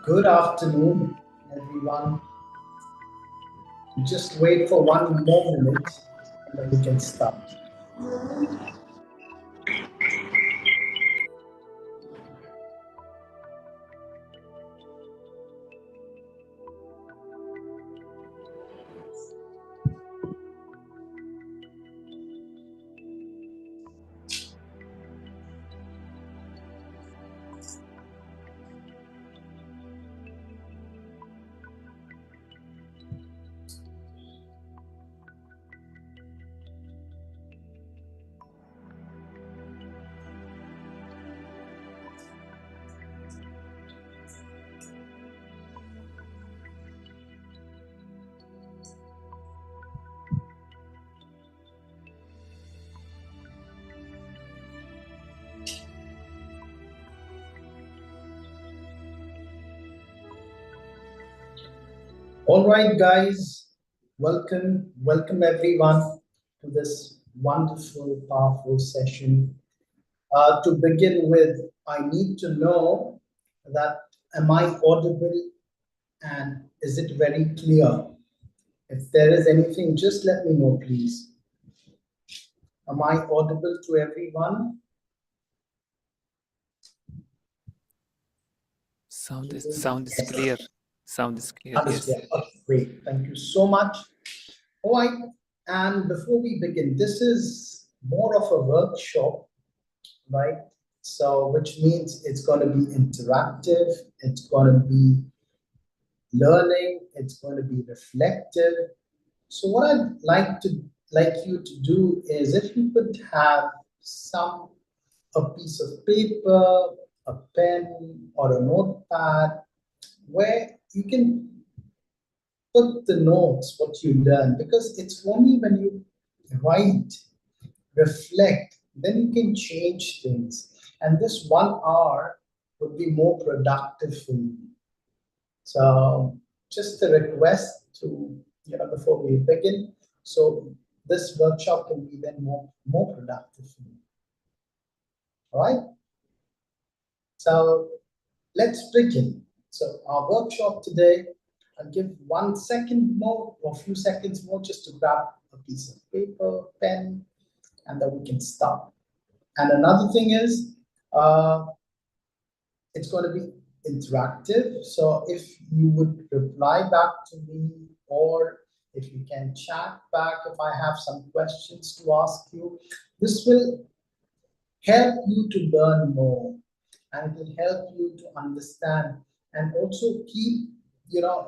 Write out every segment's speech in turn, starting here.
Good afternoon, everyone. Just wait for one more minute and then we can start. All right, guys, welcome everyone to this wonderful, powerful session. To begin with, I need to know that am I audible and is it very clear? If there is anything, just let me know, please. Am I audible to everyone? Sound is clear. Sound is clear. That is Yes. clear. Okay, great. Thank you so much. All right. And before we begin, this is more of a workshop, right? So, which means it's going to be interactive, it's going to be learning, it's going to be reflective. So, what I'd like you to do is if you could have some a piece of paper, a pen, or a notepad where you can put the notes, what you learn, because it's only when you write, reflect, then you can change things. And this 1 hour would be more productive for you. So just a request to, before we begin, so this workshop can be then more productive for you. All right? So let's begin. So our workshop today, I'll give 1 second more or a few seconds more just to grab a piece of paper, pen, and then we can start. And another thing is, it's going to be interactive. So if you would reply back to me, or if you can chat back if I have some questions to ask you, this will help you to learn more, and it will help you to understand, and also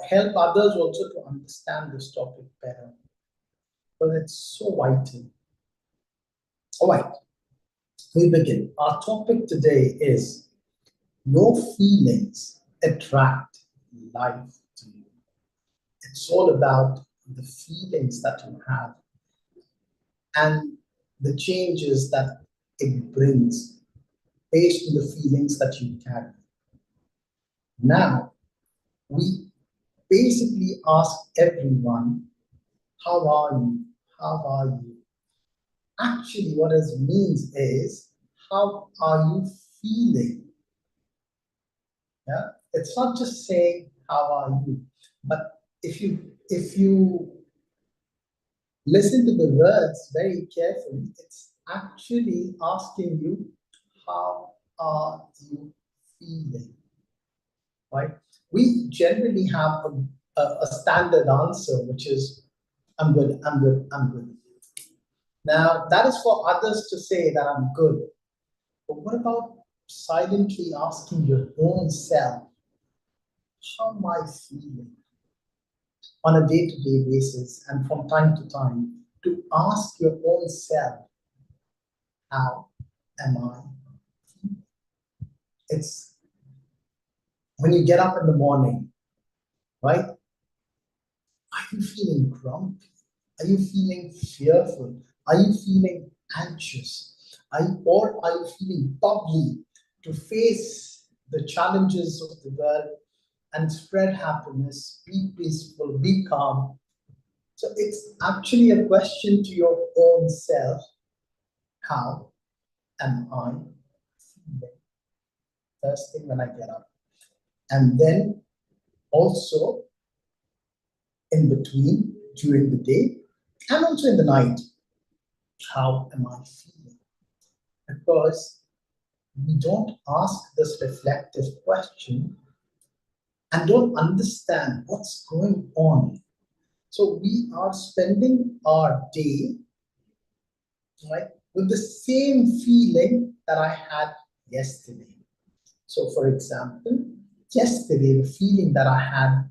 help others also to understand this topic better, because it's so vital. All right, we begin. Our topic today is your feelings attract life to you. It's all about the feelings that you have and the changes that it brings based on the feelings that you carry. Now, we basically ask everyone, how are you? How are you? Actually, what it means is, how are you feeling? Yeah, it's not just saying how are you, but if you listen to the words very carefully, it's actually asking you, how are you feeling? Right? We generally have a standard answer, which is, I'm good, I'm good, I'm good. Now, that is for others to say that I'm good. But what about silently asking your own self, how am I feeling on a day to day basis and from time to time? To ask your own self, how am I feeling? It's when you get up in the morning, right? Are you feeling grumpy? Are you feeling fearful? Are you feeling anxious? Or are you feeling bubbly to face the challenges of the world and spread happiness, be peaceful, be calm? So it's actually a question to your own self, how am I feeling? First thing when I get up. And then also in between, during the day, and also in the night. How am I feeling? Because we don't ask this reflective question and don't understand what's going on. So we are spending our day, right, with the same feeling that I had yesterday. So for example, yesterday, the feeling that I had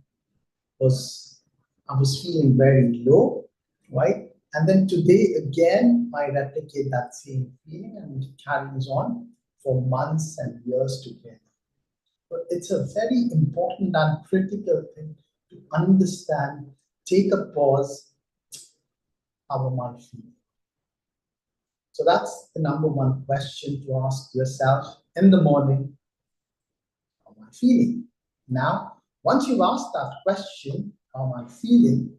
was, I was feeling very low, right? And then today again, I replicate that same feeling and it carries on for months and years together. But it's a very important and critical thing to understand, take a pause, how am I feeling? So that's the number one question to ask yourself in the morning, how am I feeling? Now, once you've asked that question, how am I feeling?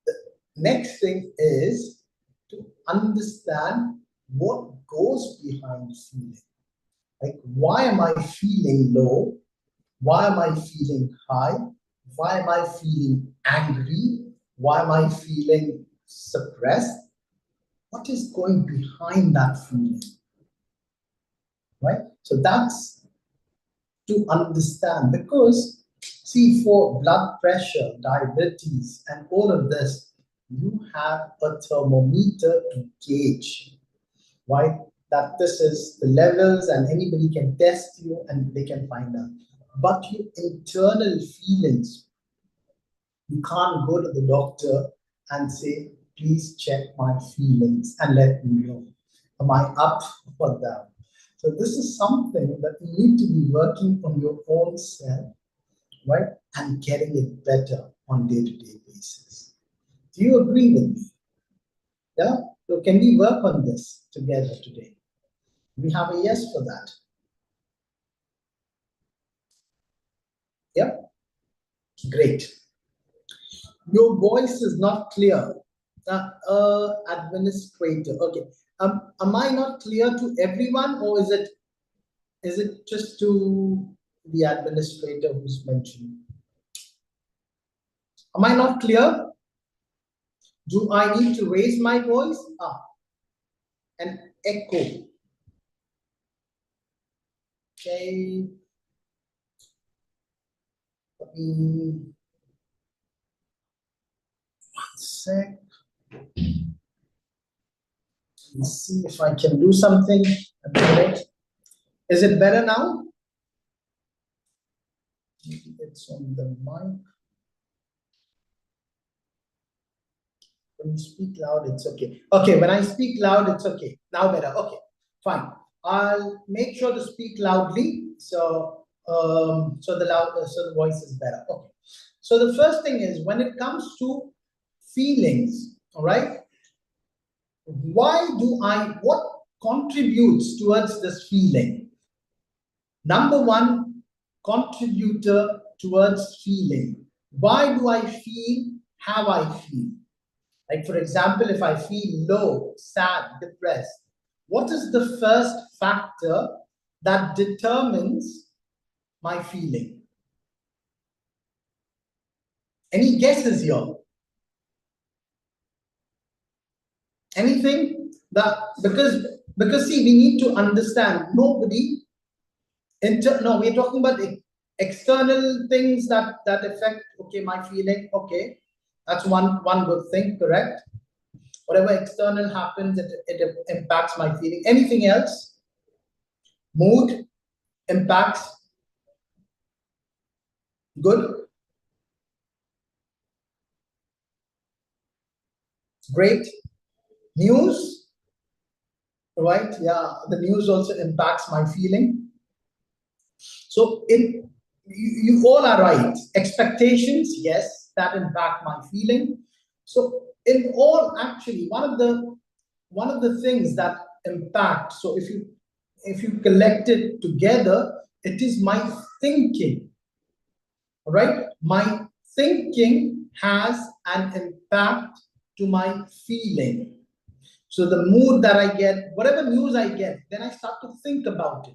The next thing is to understand what goes behind feeling. Like, why am I feeling low? Why am I feeling high? Why am I feeling angry? Why am I feeling suppressed? What is going behind that feeling? Right? So that's to understand, because see, for blood pressure, diabetes, and all of this, you have a thermometer to gauge, right? That this is the levels, and anybody can test you and they can find out. But your internal feelings, you can't go to the doctor and say, please check my feelings and let me know. Am I up or down? So this is something that you need to be working on your own self, right? And getting it better on day-to-day basis. Do you agree with me? Yeah? So can we work on this together today? We have a yes for that. Yep. Great. Your voice is not clear. Administrator. Okay. Am I not clear to everyone, or is it just to the administrator who's mentioned? Am I not clear? Do I need to raise my voice? An echo. Okay. One sec. Let's see if I can do something about it. Is it better now? Maybe it's on the mic. When you speak loud, it's okay. Okay, when I speak loud, it's okay. Now better. Okay, fine. I'll make sure to speak loudly, so the voice is better. Okay. So the first thing is, when it comes to feelings, all right, what contributes towards this feeling? Number one contributor towards feeling. Why do I feel how I feel? Like, for example, if I feel low, sad, depressed, what is the first factor that determines my feeling? Any guesses here? Anything? Because see, we need to understand, nobody, no, we're talking about external things that affect, okay, my feeling, okay. That's one good thing, correct? Whatever external happens, it impacts my feeling. Anything else? Mood impacts. Good. Great. News, right? Yeah, the news also impacts my feeling. So you all are right. Expectations, yes, that impact my feeling. So in all, actually, one of the things that impact, so if you collect it together, it is my thinking. All right? My thinking has an impact to my feeling. So the mood that I get, whatever news I get, then I start to think about it.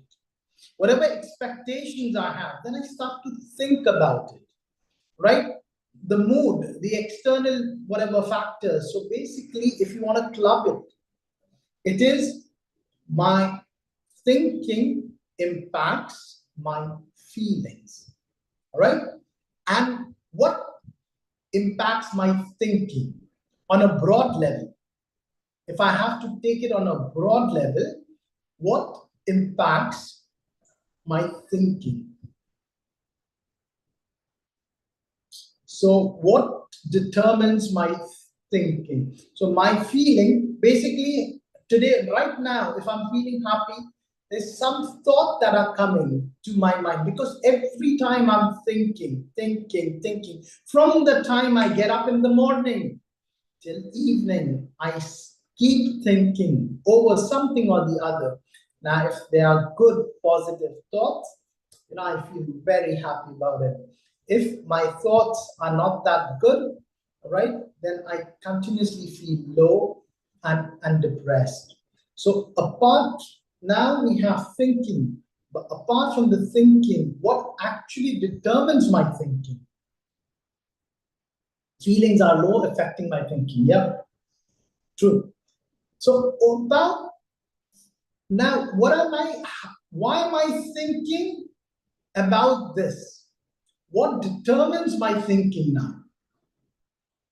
whatever expectations I have, then I start to think about it, right? The mood, the external whatever factors. So basically, if you want to club it, it is my thinking impacts my feelings, all right? And what impacts my thinking on a broad level? If I have to take it on a broad level, what impacts my thinking? So what determines my thinking? So my feeling, basically today, right now, if I'm feeling happy, there's some thought that are coming to my mind because every time I'm thinking, from the time I get up in the morning till evening, I keep thinking over something or the other. Now, if they are good, positive thoughts, I feel very happy about it. If my thoughts are not that good, right, then I continuously feel low and depressed. So apart, now we have thinking, but apart from the thinking, what actually determines my thinking? Feelings are low, affecting my thinking. Yeah, true. So about now, why am I thinking about this? What determines my thinking now?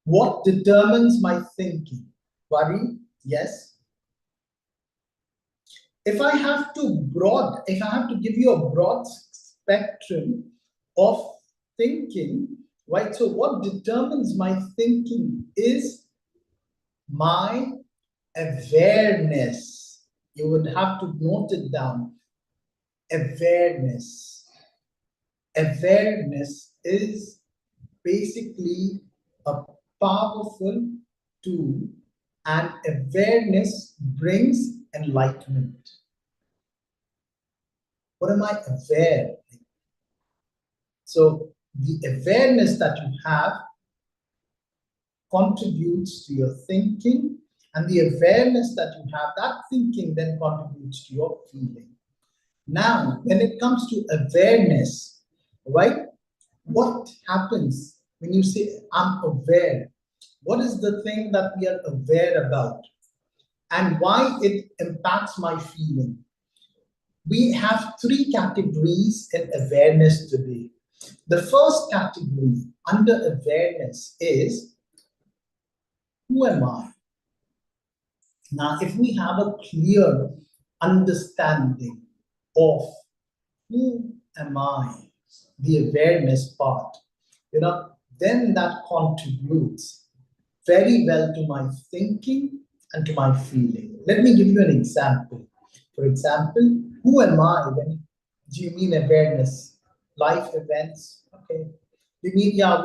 What determines my thinking? Worry, yes. If I have to give you a broad spectrum of thinking, right? So what determines my thinking is my awareness. You would have to note it down. Awareness. Awareness is basically a powerful tool, and awareness brings enlightenment. What am I aware? So the awareness that you have contributes to your thinking, and the awareness that you have, that thinking then contributes to your feeling. Now, when it comes to awareness, right, what happens when you say, I'm aware? What is the thing that we are aware about? And why it impacts my feeling? We have three categories in awareness today. The first category under awareness is, who am I? Now, if we have a clear understanding of who am I, the awareness part, then that contributes very well to my thinking and to my feeling. Let me give you an example. For example, who am I? When do you mean awareness? Life events? Okay. We mean, yeah,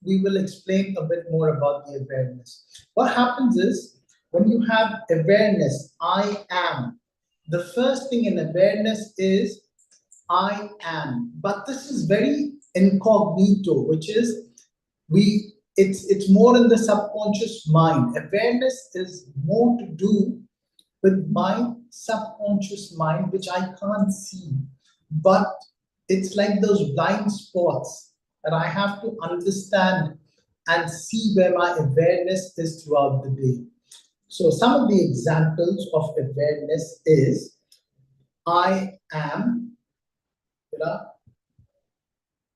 we will explain a bit more about the awareness. What happens is, when you have awareness, I am. The first thing in awareness is I am. But this is very incognito, which is it's more in the subconscious mind. Awareness is more to do with my subconscious mind, which I can't see. But it's like those blind spots that I have to understand and see where my awareness is throughout the day. So some of the examples of awareness is, I am,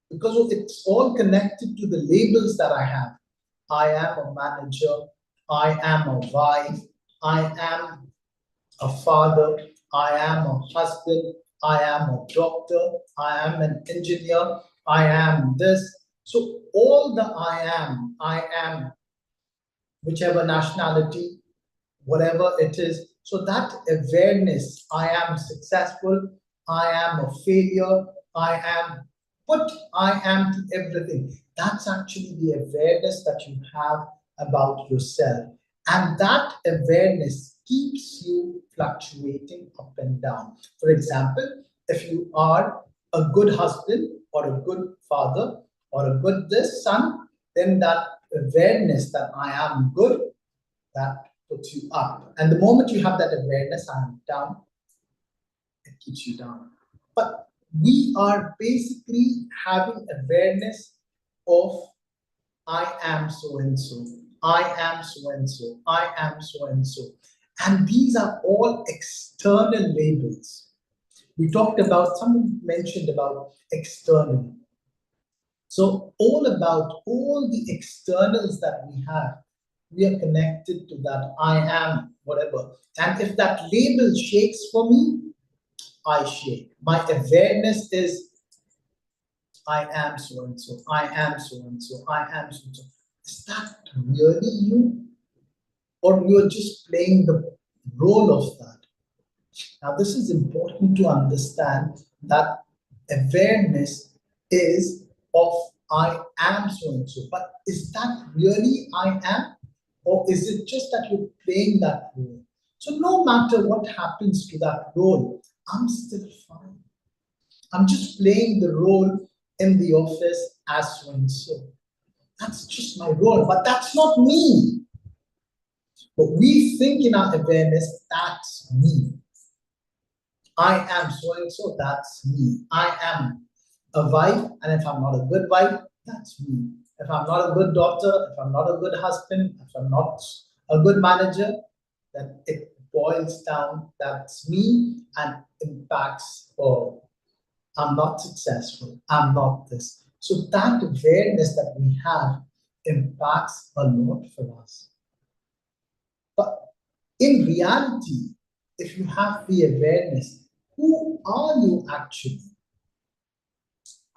because it's all connected to the labels that I have. I am a manager, I am a wife, I am a father, I am a husband, I am a doctor, I am an engineer, I am this. So all the I am, whichever nationality, whatever it is. So that awareness, I am successful, I am a failure, put I am to everything. That's actually the awareness that you have about yourself. And that awareness keeps you fluctuating up and down. For example, if you are a good husband or a good father or a good this son, then that awareness that I am good, that puts you up. And the moment you have that awareness, I am down, it keeps you down. But we are basically having awareness of I am so and so, I am so and so, I am so and so. And these are all external labels. We talked about, someone mentioned about external. So all the externals that we are connected to that I am, whatever. And if that label shakes for me, I shake. My awareness is I am so and so, I am so and so, I am so and so. Is that really you? Or you're just playing the role of that? Now, this is important to understand that awareness is of I am so and so. But is that really I am? Or is it just that you're playing that role? So, no matter what happens to that role, I'm still fine. I'm just playing the role in the office as so and so. That's just my role, but that's not me. But we think in our awareness, that's me. I am so and so, that's me. I am a wife, and if I'm not a good wife, that's me. If I'm not a good daughter, if I'm not a good husband, if I'm not a good manager, then it boils down, that's me and impacts, oh, I'm not successful, I'm not this. So that awareness that we have impacts a lot for us. But in reality, if you have the awareness, who are you actually?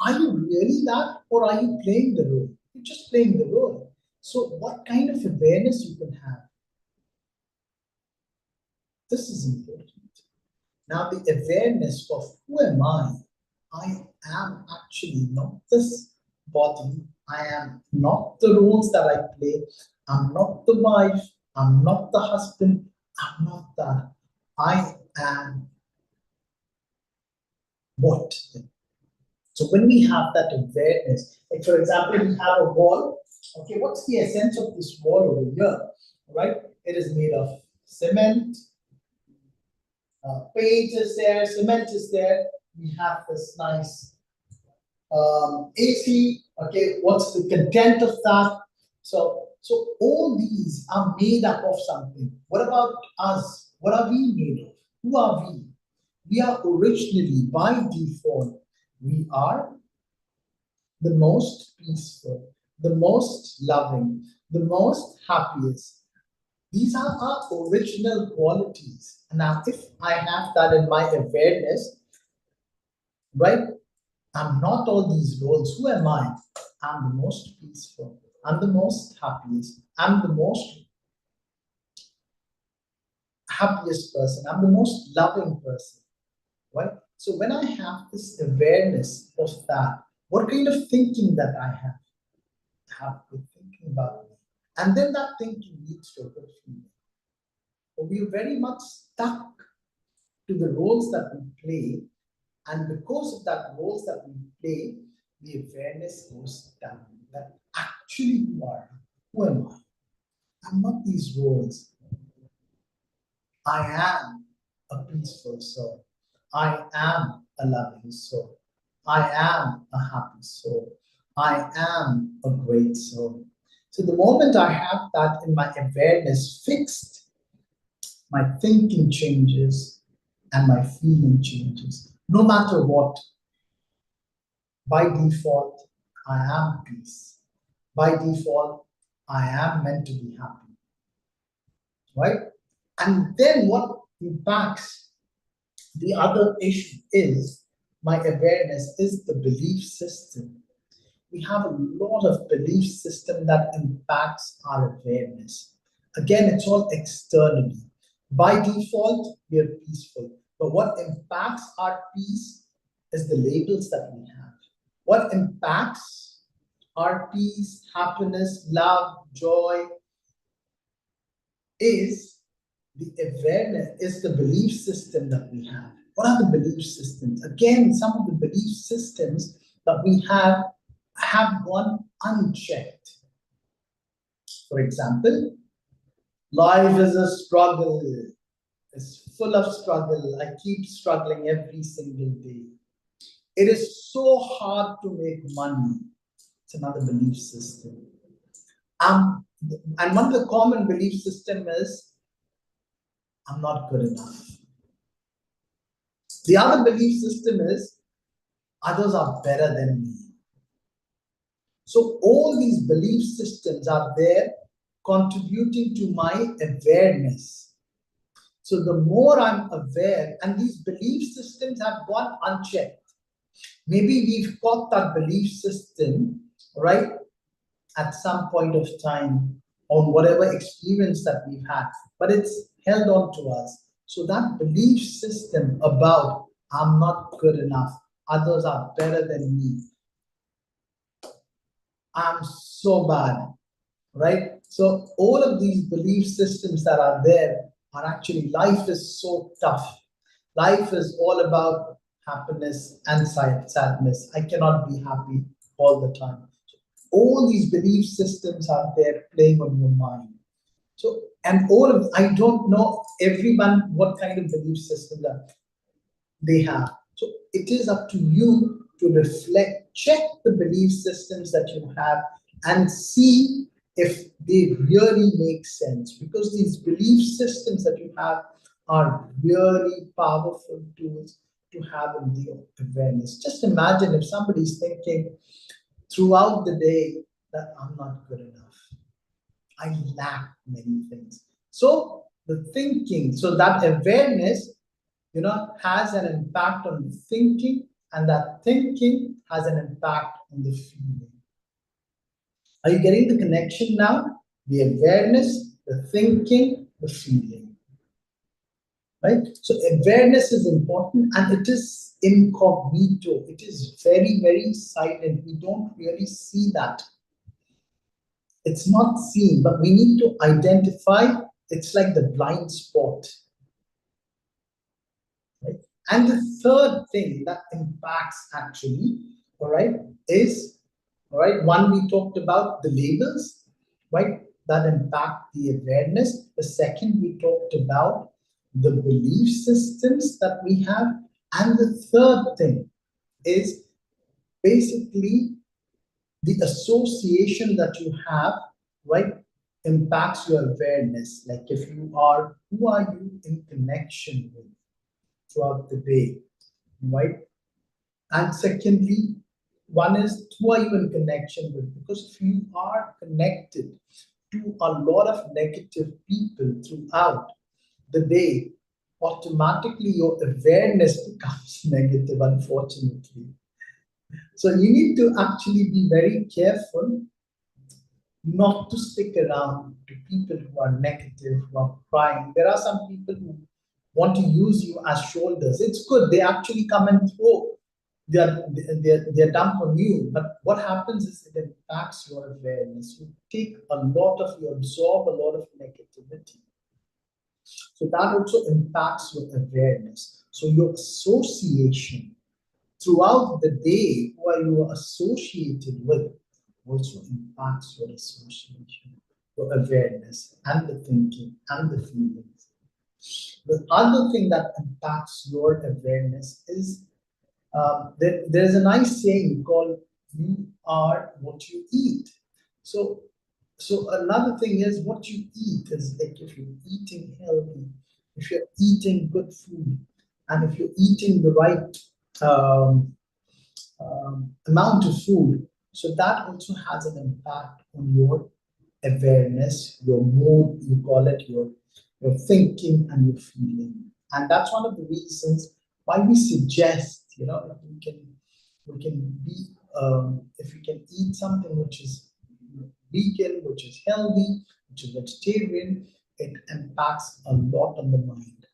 Are you really that, or are you playing the role? You're just playing the role. So, what kind of awareness you can have? This is important. Now, the awareness of who am I? I am actually not this body. I am not the roles that I play. I'm not the wife. I'm not the husband. I'm not that. I am what? So when we have that awareness, like for example, we have a wall. Okay, what's the essence of this wall over here? Right? It is made of cement, paint is there, cement is there. We have this nice AC. Okay, what's the content of that? So all these are made up of something. What about us? What are we made of? Who are we? We are originally, by default, we are the most peaceful, the most loving, the most happiest. These are our original qualities. And now, if I have that in my awareness, right? I'm not all these roles. Who am I? I'm the most peaceful. I'm the most happiest. I'm the most happiest person. I'm the most loving person, right? So when I have this awareness of that, what kind of thinking that I have good thinking about me. And then that thinking leads to a good feeling. But we're very much stuck to the roles that we play. And because of that roles that we play, the awareness goes down. That actually who am I? I'm not these roles. I am a peaceful soul. I am a loving soul. I am a happy soul. I am a great soul. So the moment I have that in my awareness fixed, my thinking changes and my feeling changes. No matter what, by default, I am peace. By default, I am meant to be happy. Right? And then what impacts the other issue is my awareness is the belief system. We have a lot of belief system that impacts our awareness. Again, it's all externally. By default, we are peaceful. But what impacts our peace is the labels that we have. What impacts our peace, happiness, love, joy is the awareness, is the belief system that we have. What are the belief systems? Again, some of the belief systems that we have gone unchecked. For example, life is a struggle. It's full of struggle. I keep struggling every single day. It is so hard to make money. It's another belief system. And one of the common belief system is, I'm not good enough. The other belief system is, others are better than me. So all these belief systems are there contributing to my awareness. So the more I'm aware, and these belief systems have gone unchecked. Maybe we've got that belief system, right, at some point of time on whatever experience that we've had, but it's held on to us. So that belief system about I'm not good enough, others are better than me, I'm so bad, right? So all of these belief systems that are there are actually, life is so tough. Life is all about happiness and sadness. I cannot be happy all the time. All these belief systems are there playing on your mind. So, and all of, I don't know everyone what kind of belief system that they have. So it is up to you to reflect, check the belief systems that you have and see if they really make sense, because these belief systems that you have are really powerful tools to have in the awareness. Just imagine if somebody's thinking throughout the day that I'm not good enough, I lack many things. So the thinking, so that awareness, has an impact on the thinking, and that thinking has an impact on the feeling. Are you getting the connection now? The awareness, the thinking, the feeling. Right? So awareness is important, and it is incognito. It is very, very silent. We don't really see that. It's not seen, but we need to identify. It's like the blind spot. Right? And the third thing that impacts actually, all right, is, all right, one, we talked about the labels, right, that impact the awareness. The second, we talked about the belief systems that we have. And the third thing is basically the association that you have, right, impacts your awareness. Like if you are, who are you in connection with throughout the day, right? And secondly, one is, who are you in connection with? Because if you are connected to a lot of negative people throughout the day, automatically your awareness becomes negative, unfortunately. So you need to actually be very careful not to stick around to people who are negative, who are crying. There are some people who want to use you as shoulders. It's good. They actually come and throw their dump on you. But what happens is it impacts your awareness. You take a lot of, you absorb a lot of negativity. So that also impacts your awareness. So your association throughout the day, who are you associated with, also impacts your association, your awareness, and the thinking and the feelings. The other thing that impacts your awareness is, there's a nice saying called, you are what you eat. So another thing is, what you eat is like, if you're eating healthy, if you're eating good food, and if you're eating the right amount of food, so that also has an impact on your awareness, your mood, you call it, your thinking and your feeling. And that's one of the reasons why we suggest, if we can be, if we can eat something which is vegan, which is healthy, which is vegetarian, it impacts a lot on the mind.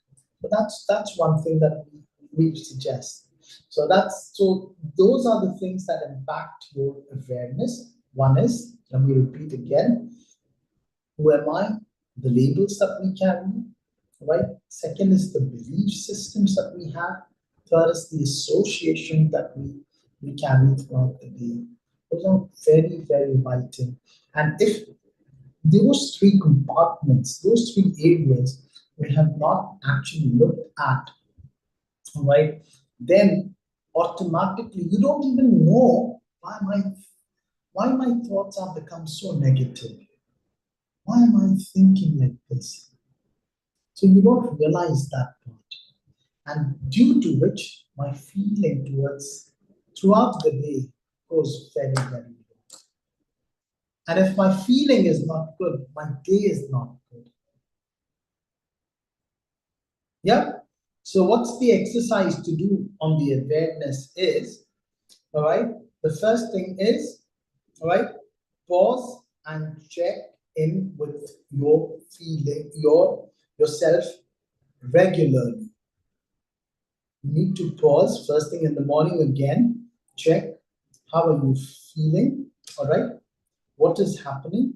So that's one thing that we suggest. So those are the things that impact your awareness. One is, let me repeat again, who am I? The labels that we carry, right? Second is the belief systems that we have. Third is the association that we carry throughout the day. Those are very, very vital. And if those three compartments, those three areas, we have not actually looked at, right, then automatically, you don't even know why my thoughts have become so negative. Why am I thinking like this? So you don't realize that part. And due to which my feeling towards throughout the day goes very, very low. And if my feeling is not good, my day is not good. Yeah. So what's the exercise to do on the awareness is, all right, the first thing is, all right, pause and check in with your feeling, yourself regularly. You need to pause first thing in the morning again, check how are you feeling, all right? What is happening?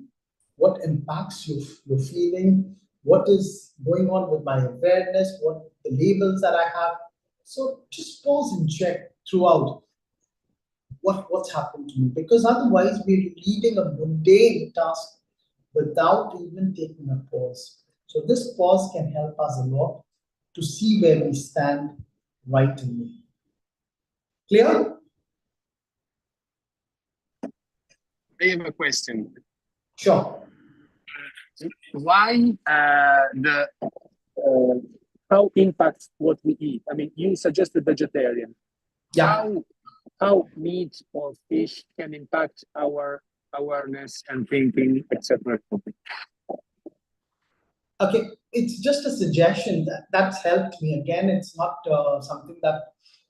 What impacts your feeling? What is going on with my awareness? What the labels that I have? So just pause and check throughout what's happened to me, because otherwise we're leading a mundane task without even taking a pause. So this pause can help us a lot to see where we stand right away. Clear? I have a question. Sure. Why how impacts what we eat? I mean, you suggested vegetarian. Yeah. How meat or fish can impact our awareness and thinking, etc. Okay, it's just a suggestion that's helped me. Again, it's not something that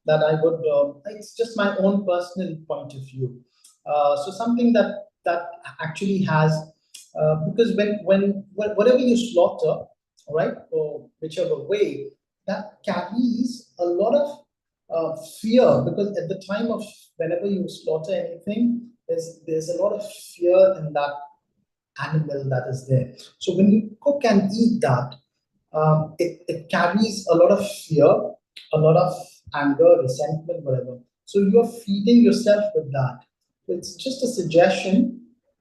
I would. It's just my own personal point of view. So something that actually has because whatever you slaughter, all right, or whichever way, that carries a lot of fear, because at the time of whenever you slaughter anything, there's a lot of fear in that animal that is there. So when you cook and eat that, it carries a lot of fear, a lot of anger, resentment, whatever. So you're feeding yourself with that. It's just a suggestion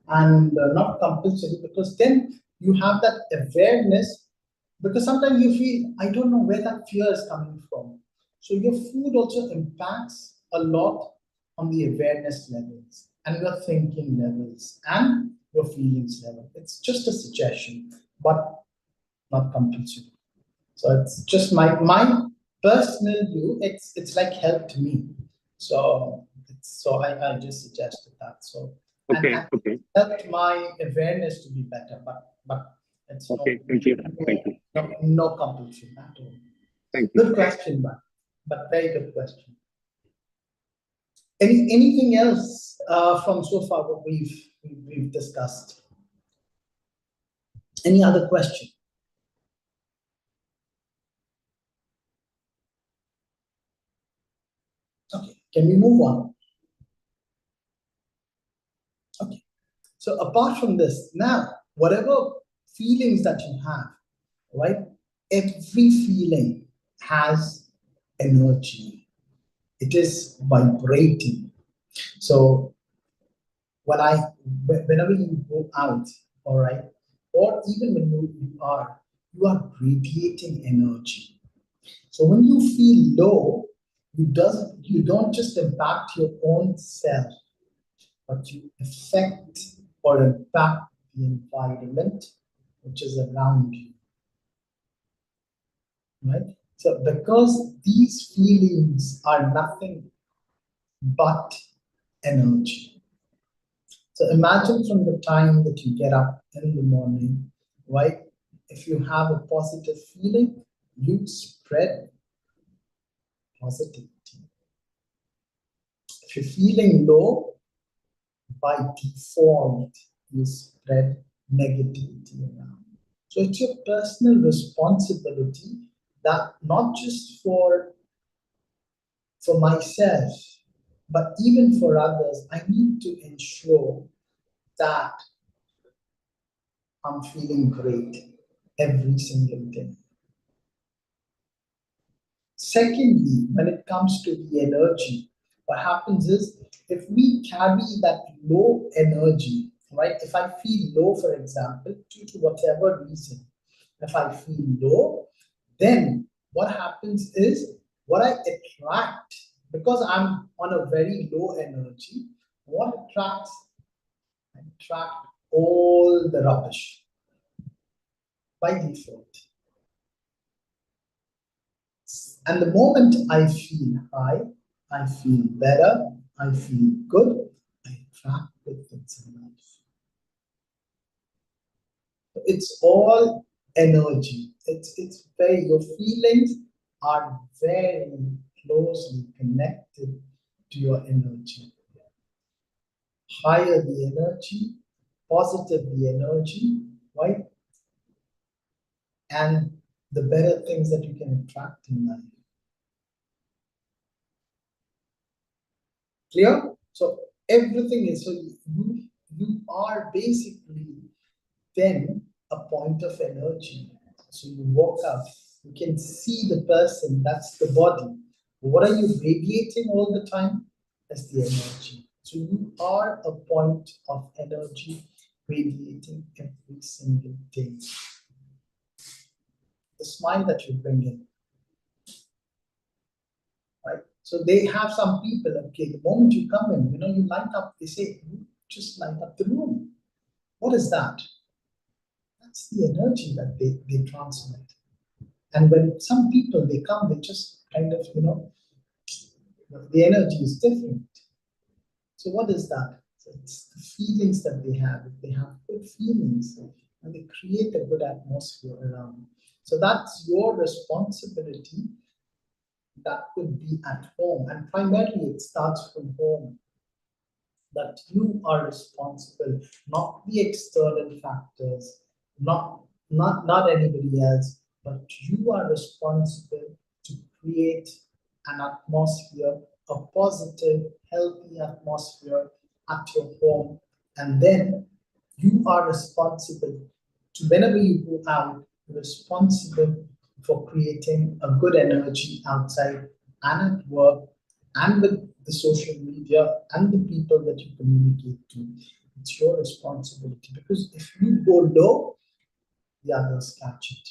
and not compulsory, because then you have that awareness, because sometimes you feel, I don't know where that fear is coming from. So your food also impacts a lot on the awareness levels and your thinking levels and your feelings level. It's just a suggestion, but not compulsory. So it's just my personal view. It's like helped me. So I just suggested that. So Okay, and okay. helped my awareness to be better, but it's Okay, thank you. Thank you. no compulsion at all. Thank you. Good question, but very good question. Anything else from so far what we've discussed? Any other question? Okay, can we move on? Okay. So apart from this, now whatever feelings that you have, right? Every feeling has energy. It is vibrating. So whenever you go out, all right, or even when you are radiating energy. So when you feel low, you don't just impact your own self, but you affect or impact the environment which is around you. Right? So because these feelings are nothing but energy. So imagine from the time that you get up in the morning, right? If you have a positive feeling, you spread positivity. If you're feeling low, by default, you spread negativity around. So it's your personal responsibility that not just for myself, but even for others, I need to ensure that I'm feeling great every single day. Secondly, when it comes to the energy, what happens is if we carry that low energy, right? If I feel low, for example, due to whatever reason, if I feel low, then what happens is what I attract because I'm on a very low energy, what attracts? Attract all the rubbish by default. And the moment I feel high, I feel better, I feel good, I attract good things in life. It's all energy. It's very, your feelings are very closely connected to your energy. Higher the energy, positive the energy, right? And the better things that you can attract in life. Clear? So everything is, so you are basically then a point of energy. So you walk up, you can see the person, that's the body. What are you radiating all the time? That's the energy. So you are a point of energy radiating every single day. The smile that you bring in, right? So they have some people, okay, the moment you come in, you light up, they say, you just light up the room. What is that? That's the energy that they transmit. And when some people, they come, they just kind of, the energy is different. So what is that? So it's the feelings that they have. If they have good feelings, and they create a good atmosphere around. So that's your responsibility. That could be at home, and primarily it starts from home. That you are responsible, not the external factors, not anybody else, but you are responsible to create an atmosphere, a positive, healthy atmosphere at your home. And then you are responsible to, whenever you go out, you're responsible for creating a good energy outside and at work and with the social media and the people that you communicate to. It's your responsibility, because if you go low, the others catch it.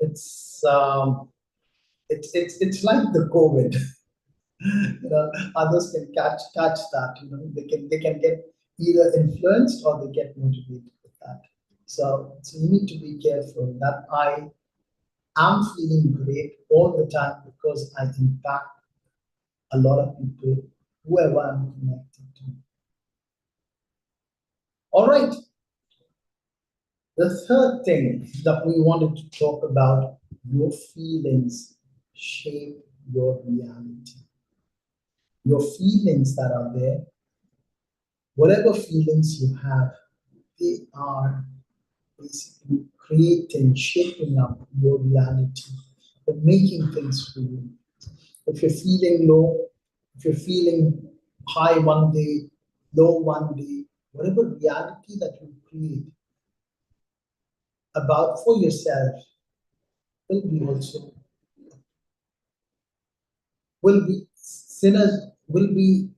It's like the COVID. Others can catch that. They can get either influenced or they get motivated with that. So you need to be careful that I'm feeling great all the time because I impact a lot of people, whoever I'm connected to. All right. The third thing that we wanted to talk about, your feelings shape your reality. Your feelings that are there, whatever feelings you have, they are basically creating, shaping up your reality, but making things for you. If you're feeling low, if you're feeling high one day, low one day, whatever reality that you create about for yourself will be also, will be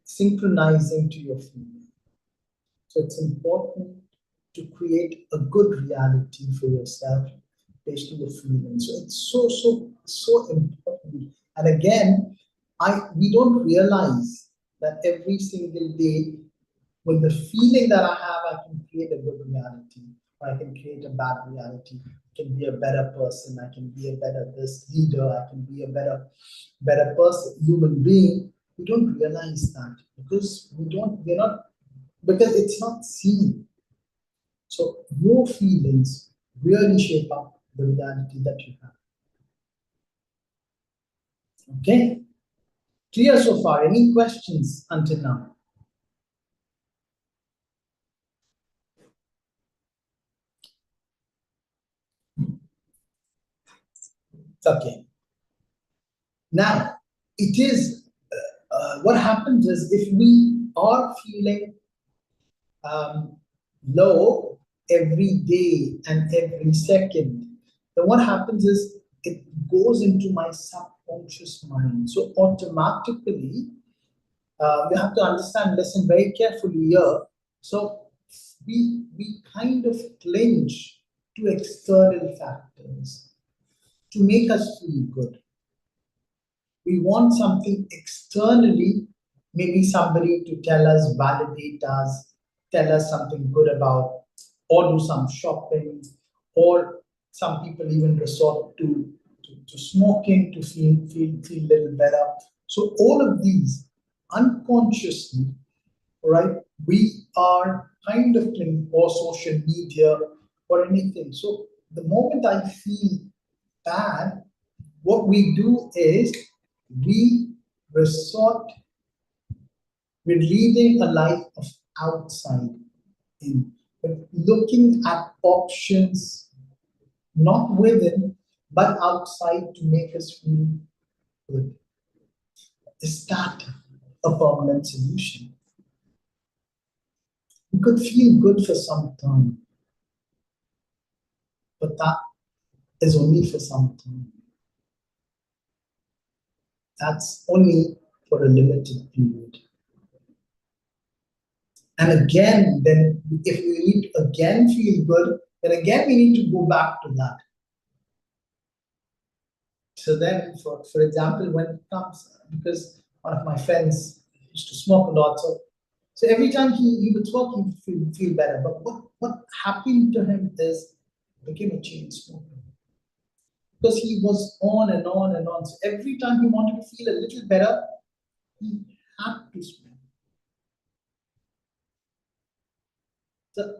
synchronizing to your feeling. So it's important to create a good reality for yourself based on your feelings. So it's so important. And again, we don't realize that every single day, with the feeling that I have, I can create a good reality, or I can create a bad reality. I can be a better person, I can be a better leader, I can be a better person, human being. We don't realize that because because it's not seen. So your feelings really shape up the reality that you have. Okay? Clear so far? Any questions until now? Okay. Now, it is what happens is, if we are feeling low every day and every second, then what happens is it goes into my subconscious mind. So automatically, you have to understand, listen very carefully here. So we kind of clinch to external factors to make us feel good. We want something externally, maybe somebody to tell us, validate us, tell us something good about, or do some shopping, or some people even resort to smoking to feel a little better. So all of these unconsciously, right, we are kind of clinging, or social media or anything. So the moment I feel bad, what we do is we resort, we're leading a life of outside in, but looking at options not within, but outside to make us feel good. Is that a permanent solution? We could feel good for some time, but that is only for some time. That's only for a limited period. And again, then if we need to again feel good, then again we need to go back to that. So then, for example, when it comes, because one of my friends used to smoke a lot, so every time he would smoke, he would feel better. But what happened to him is became a chain smoker. Because he was on and on and on. So every time he wanted to feel a little better, he had to smoke. So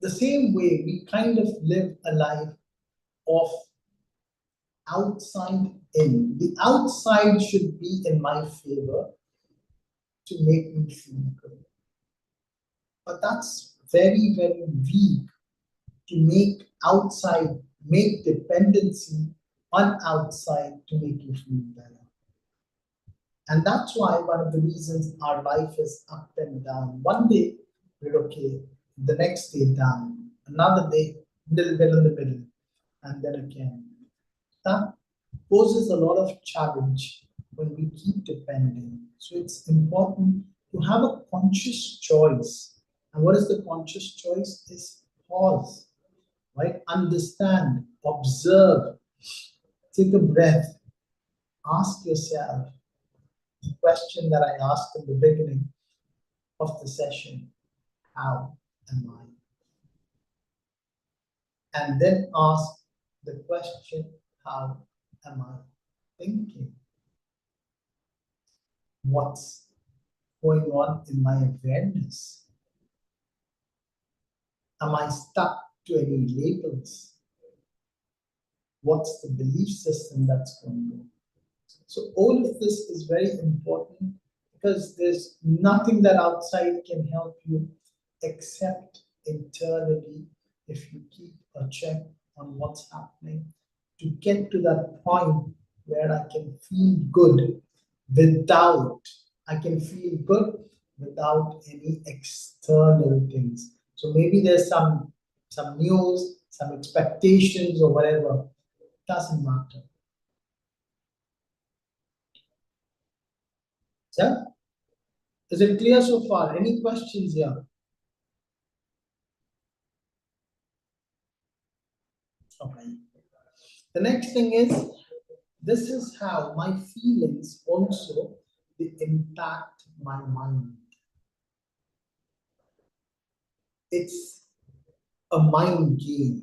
the same way we kind of live a life of outside in. The outside should be in my favor to make me feel good. But that's very, very weak to make outside, make dependency on outside to make you feel better. And that's why one of the reasons our life is up and down. One day we're okay, the next day down, another day, little bit in the middle, and then again. That poses a lot of challenge when we keep depending. So it's important to have a conscious choice. And what is the conscious choice? Is pause, right? Understand, observe, take a breath, ask yourself the question that I asked in the beginning of the session: how am I? And then ask the question: how am I thinking? What's going on in my awareness? Am I stuck to any labels? What's the belief system that's going on? So all of this is very important because there's nothing that outside can help you except internally if you keep a check on what's happening to get to that point where I can feel good without, I can feel good without any external things. So maybe there's some news, some expectations or whatever. Doesn't matter. Yeah? Is it clear so far? Any questions here? Okay. The next thing is, this is how my feelings also they impact my mind. It's a mind game.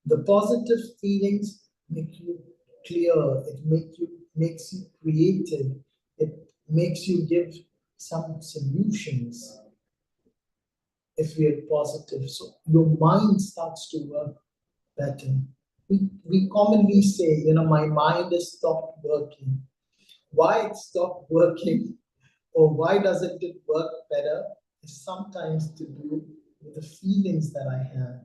The positive feelings make you clear, it makes you creative, it makes you give some solutions if you're positive. So your mind starts to work better. We commonly say, my mind has stopped working. Why it stopped working or why doesn't it work better is sometimes to do with the feelings that I have.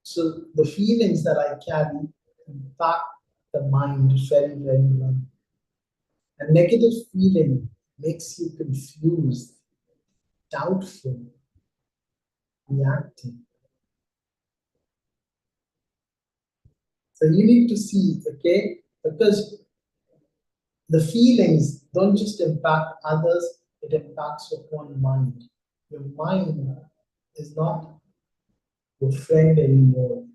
So the feelings that I carry impact the mind very, very well. A negative feeling makes you confused, doubtful, reacting. So you need to see, okay, because the feelings don't just impact others, it impacts your own mind. Your mind is not your friend anymore.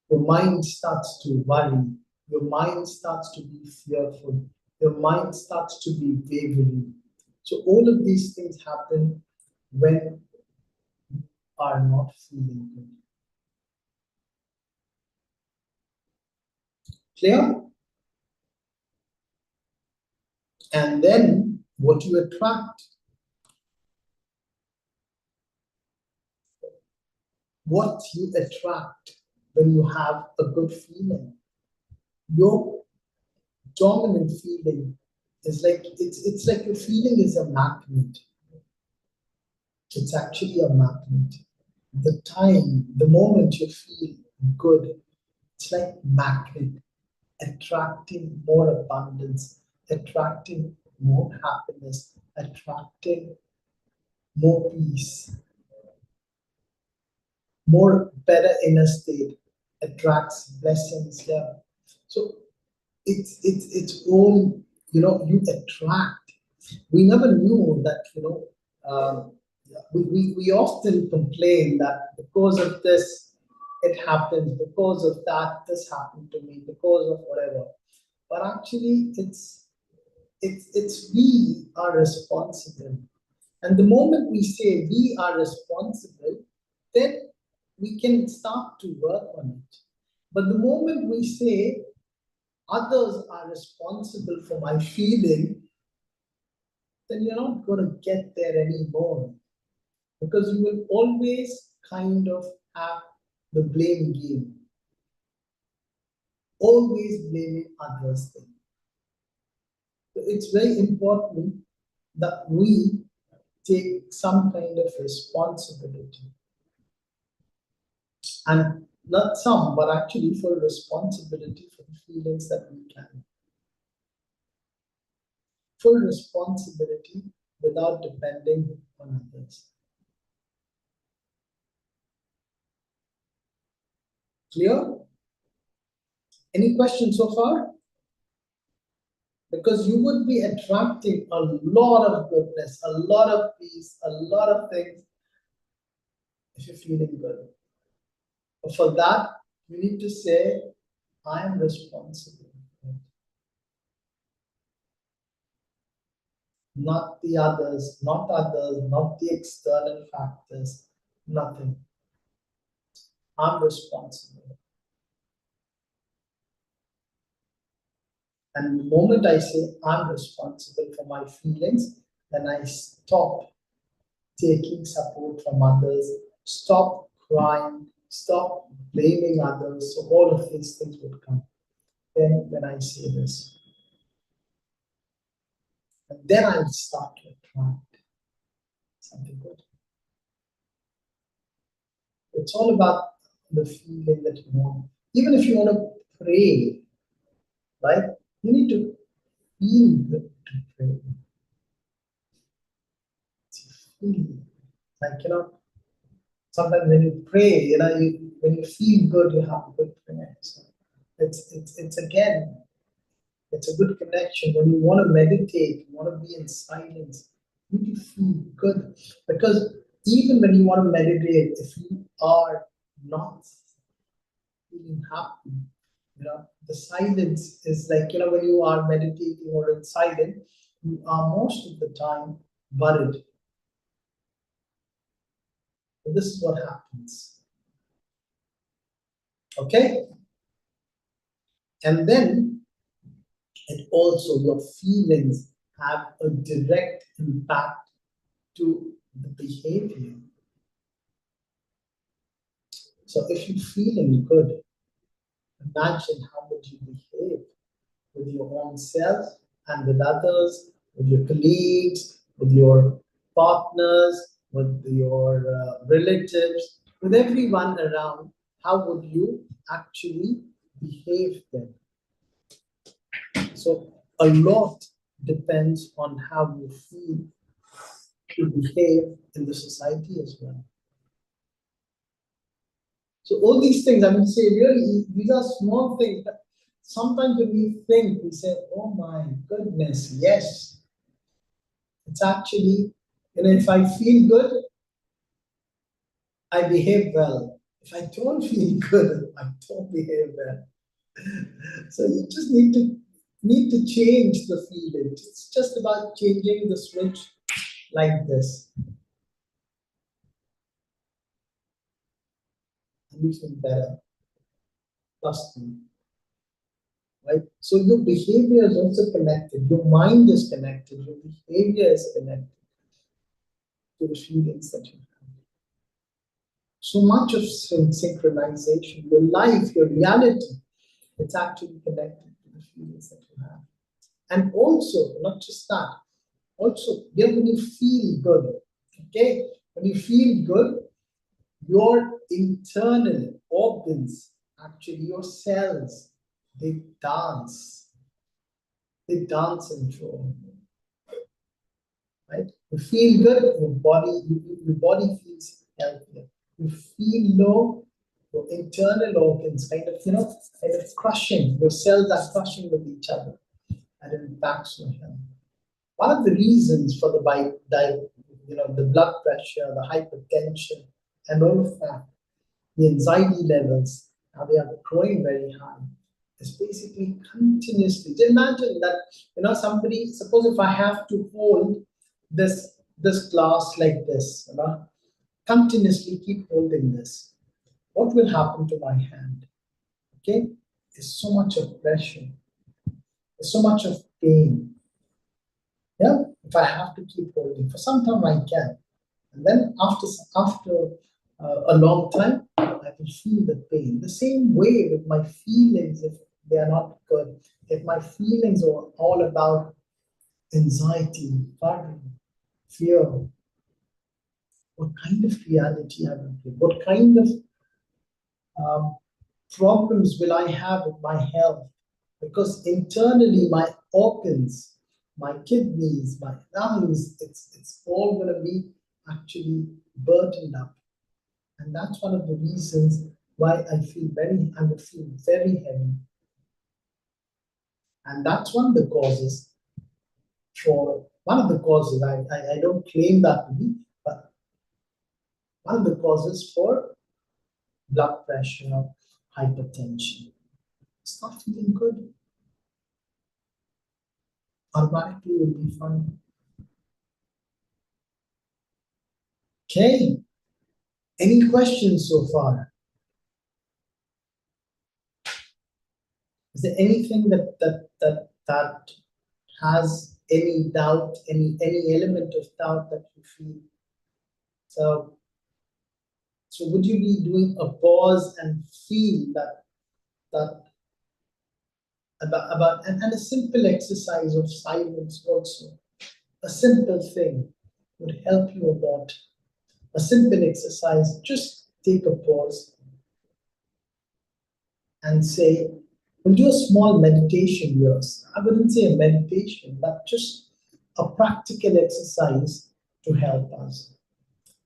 Your mind starts to worry. Your mind starts to be fearful. Your mind starts to be wavering. So all of these things happen when you are not feeling good. Clear? And then what you attract, when you have a good feeling, your dominant feeling is like, it's like your feeling is a magnet. It's actually a magnet. The moment you feel good, it's like magnet, attracting more abundance, attracting more happiness, attracting more peace, more better inner state, attracts blessings. Yeah. So it's all, you attract. We never knew that, we often complain that because of this it happens, because of that this happened to me, because of whatever. But actually it's we are responsible. And the moment we say we are responsible, then we can start to work on it. But the moment we say others are responsible for my feeling, then you're not going to get there anymore. Because you will always kind of have the blame game. Always blaming others. So it's very important that we take some kind of responsibility. And not some, but actually full responsibility for the feelings that we carry. Full responsibility without depending on others. Clear? Any questions so far? Because you would be attracting a lot of goodness, a lot of peace, a lot of things if you're feeling good. But for that, you need to say, I am responsible. Not the others, not the external factors, nothing. I'm responsible. And the moment I say I'm responsible for my feelings, then I stop taking support from others, stop crying, stop blaming others. So all of these things would come. Then when I say this, and then I start to attract something good. It's all about the feeling that you want. Even if you want to pray, right? You need to feel good to pray. Like, sometimes when you pray, when you feel good, you have a good prayer. So it's again, it's a good connection. When you want to meditate, you want to be in silence, you need to feel good. Because even when you want to meditate, if you are not feeling happy, the silence is like, when you are meditating or in silence, you are most of the time worried. So this is what happens. Okay? And then it also, your feelings have a direct impact to the behavior. So if you're feeling good, imagine how would you behave with your own self and with others, with your colleagues, with your partners, with your relatives, with everyone around. How would you actually behave then? So a lot depends on how you feel to behave in the society as well. So all these things, I mean, say really, these are small things, but sometimes when we think, we say, oh my goodness, yes. It's actually, if I feel good, I behave well. If I don't feel good, I don't behave well. So you just need to change the feeling. It's just about changing the switch like this. And you feel better. Trust me. Right? So your behavior is also connected. Your mind is connected. Your behavior is connected to the feelings that you have. So much of synchronization, your life, your reality, it's actually connected to the feelings that you have. And also, not just that, also, when you feel good, okay? When you feel good, your internal organs, actually your cells, they dance. They dance in joy, right? You feel good, your body feels healthier. You feel low, your internal organs kind of crushing. Your cells are crushing with each other, and it impacts your health. One of the reasons for the blood pressure, the hypertension, and all of that, the anxiety levels, now they are growing very high. It's basically continuously. Just imagine that somebody. Suppose if I have to hold this glass like this, continuously keep holding this. What will happen to my hand? Okay, there's so much of pressure. There's so much of pain. Yeah, if I have to keep holding for some time, I can, and then after a long time, I will feel the pain. The same way with my feelings, if they are not good, if my feelings are all about anxiety, worry, fear, what kind of reality I will live? What kind of um, problems will I have with my health? Because internally, my organs, my kidneys, my lungs, it's all going to be actually burdened up. And that's one of the reasons why I would feel very heavy. And that's one of the causes, I don't claim that to be, but one of the causes for blood pressure, hypertension. It's not feeling good. Automatically will be fine. Okay. Any questions so far? Is there anything that has any doubt, any element of doubt that you feel? So would you be doing a pause and feel that and a simple exercise of silence also, a simple thing would help you a lot. A simple exercise, just take a pause and say, we'll do a small meditation here. I wouldn't say a meditation, but just a practical exercise to help us.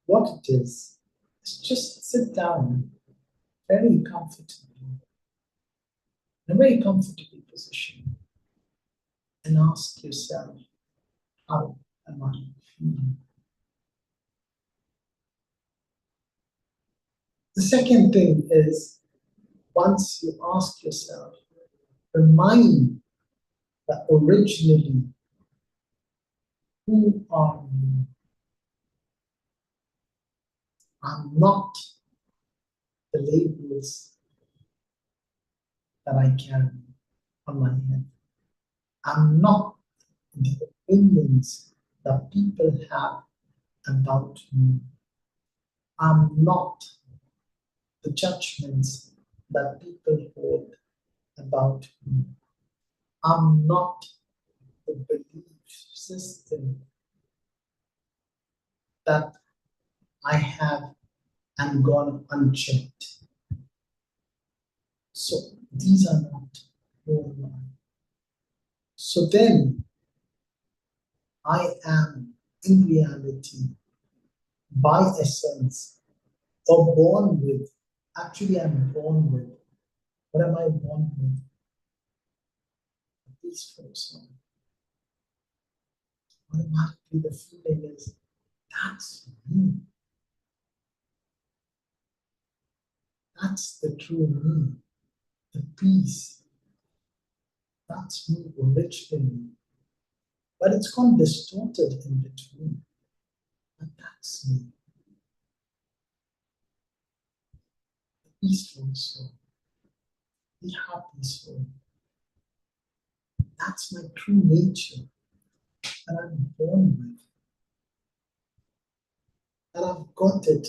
What it is just sit down very comfortably, in a very comfortable position, and ask yourself, how am I feeling? The second thing is, once you ask yourself, remind that originally, who are you? I'm not the labels that I carry on my head. I'm not the opinions that people have about me. I'm not the judgments that people hold about me. I'm not the belief system that I have and gone unchecked. So these are not who am I. So then I am in reality, by essence, or born with. Actually, I'm born with. What am I born with? A peaceful soul. Automatically, the feeling is, that's me. That's the true me, the peace. That's me originally. But it's gone distorted in between. But that's me. The peaceful soul, the happy soul. That's my true nature that I'm born with. And I've got it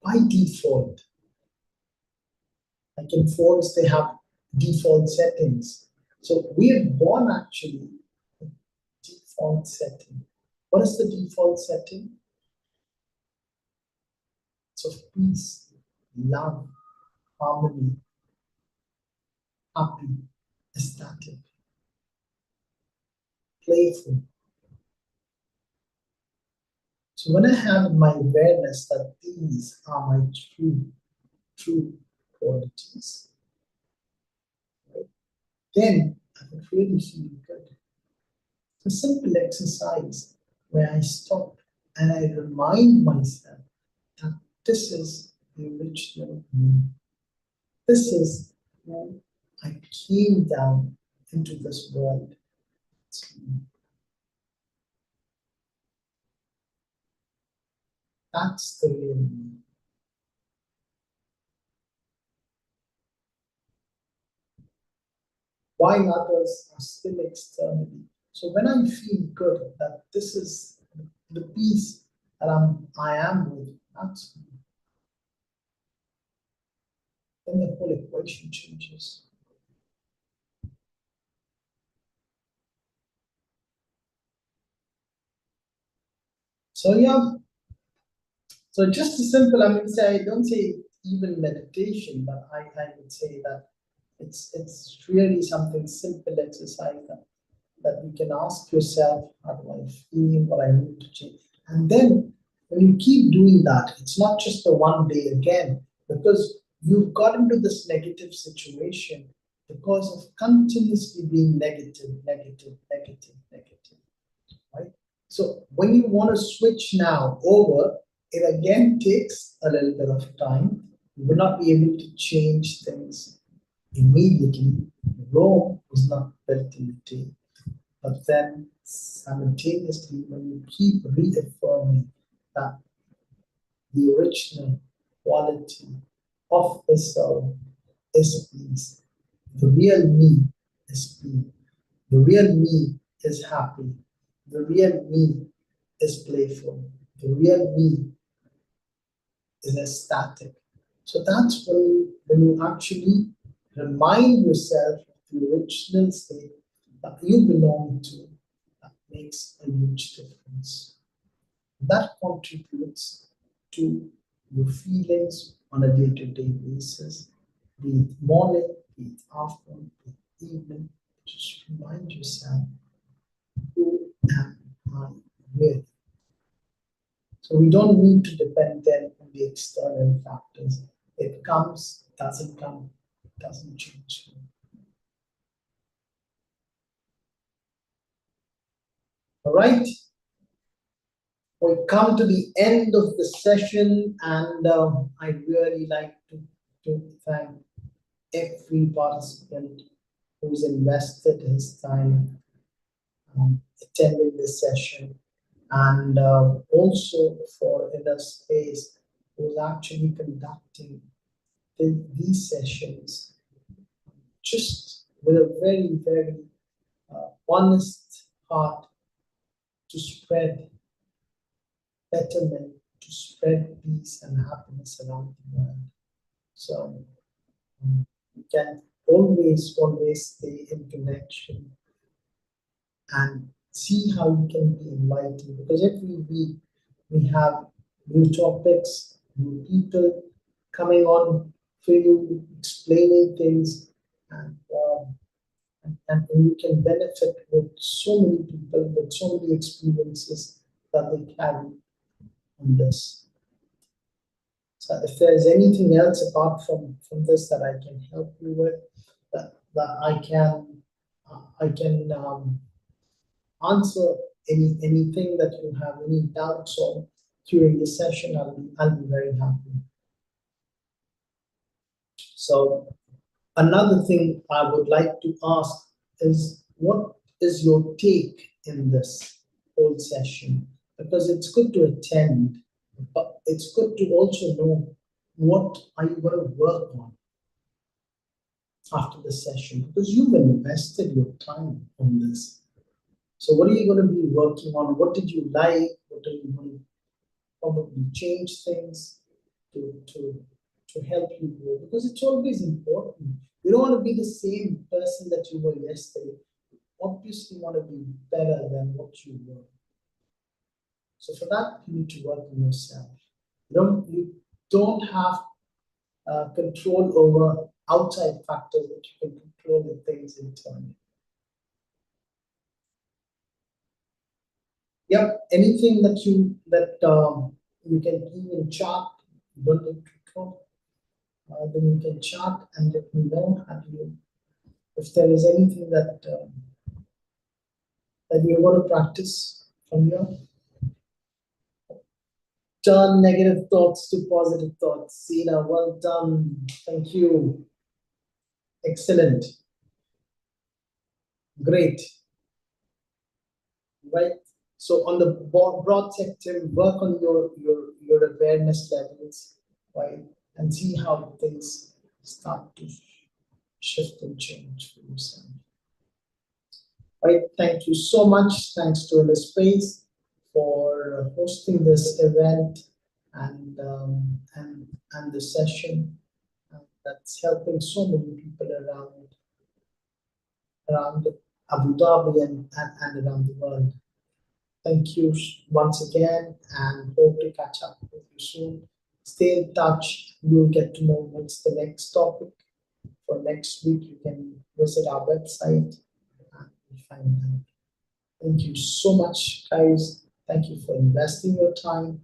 by default. Like in phones, they have default settings. So we are born actually with default setting. What is the default setting? It's of peace, love, harmony, happy, ecstatic, playful. So when I have my awareness that these are my true qualities, right, then I can really feel good. It's a simple exercise where I stop and I remind myself that this is the original me. This is who I came down into this world. That's the real me. While others are still externally. So when I feel good that this is the peace that I am with, that's me, then the whole equation changes. So yeah, so just a simple, I would say, I don't say even meditation, but I would say that it's really something simple exercise that you can ask yourself, how do I feel, what I need to change. And then when you keep doing that, it's not just the one day again, because you've got into this negative situation because of continuously being negative, negative, negative, negative, right? So when you want to switch now over, it again takes a little bit of time. You will not be able to change things immediately. Rome was not built in a day. But then simultaneously, when you keep reaffirming that the original quality of the soul is peace, the real me is peace, the real me is happy, the real me is playful, the real me is ecstatic. So that's when you actually remind yourself of the original state that you belong to, that makes a huge difference. That contributes to your feelings on a day-to-day basis, be it morning, be it afternoon, be it evening. Just remind yourself, who am I with? So we don't need to depend then on the external factors. It comes, doesn't come, doesn't change. All right, we come to the end of the session, and I'd really like to thank every participant who's invested his time attending this session, and also for Inner Space, who's actually conducting these sessions just with a very, very honest heart to spread betterment, to spread peace and happiness around the world. So we can always stay in connection and see how we can be enlightened. Because every week we have new topics, new people coming on for you, explaining things, and and you can benefit with so many people, with so many experiences that they carry on this. So if there's anything else apart from this that I can help you with, that I can answer anything that you have any doubts on during the session, I'll be very happy. So another thing I would like to ask is, what is your take in this whole session? Because it's good to attend, but it's good to also know what are you going to work on after the session, because you've invested your time on this. So what are you going to be working on? What did you like? What are you going to probably change things to help you grow? Because it's always important. You don't want to be the same person that you were yesterday. You obviously want to be better than what you were. So for that, you need to work on yourself. You don't have control over outside factors, but you can control the things internally. Yep, anything that you can even chart, you don't need to talk. Then you can chart and let me know if there is anything that you want to practice from here. Turn negative thoughts to positive thoughts. Sina, well done. Thank you. Excellent. Great. Right. So on the broad sector, work on your awareness levels, right, and see how things start to shift and change for yourself. Right. Thank you so much. Thanks to the space for hosting this event and the session that's helping so many people around Abu Dhabi and around the world. Thank you once again, and hope to catch up with you soon. Stay in touch. You'll get to know what's the next topic for next week. You can visit our website and find out. Thank you so much, guys. Thank you for investing your time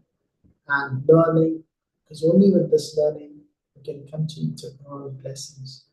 and learning, because only with this learning we can continue to earn blessings.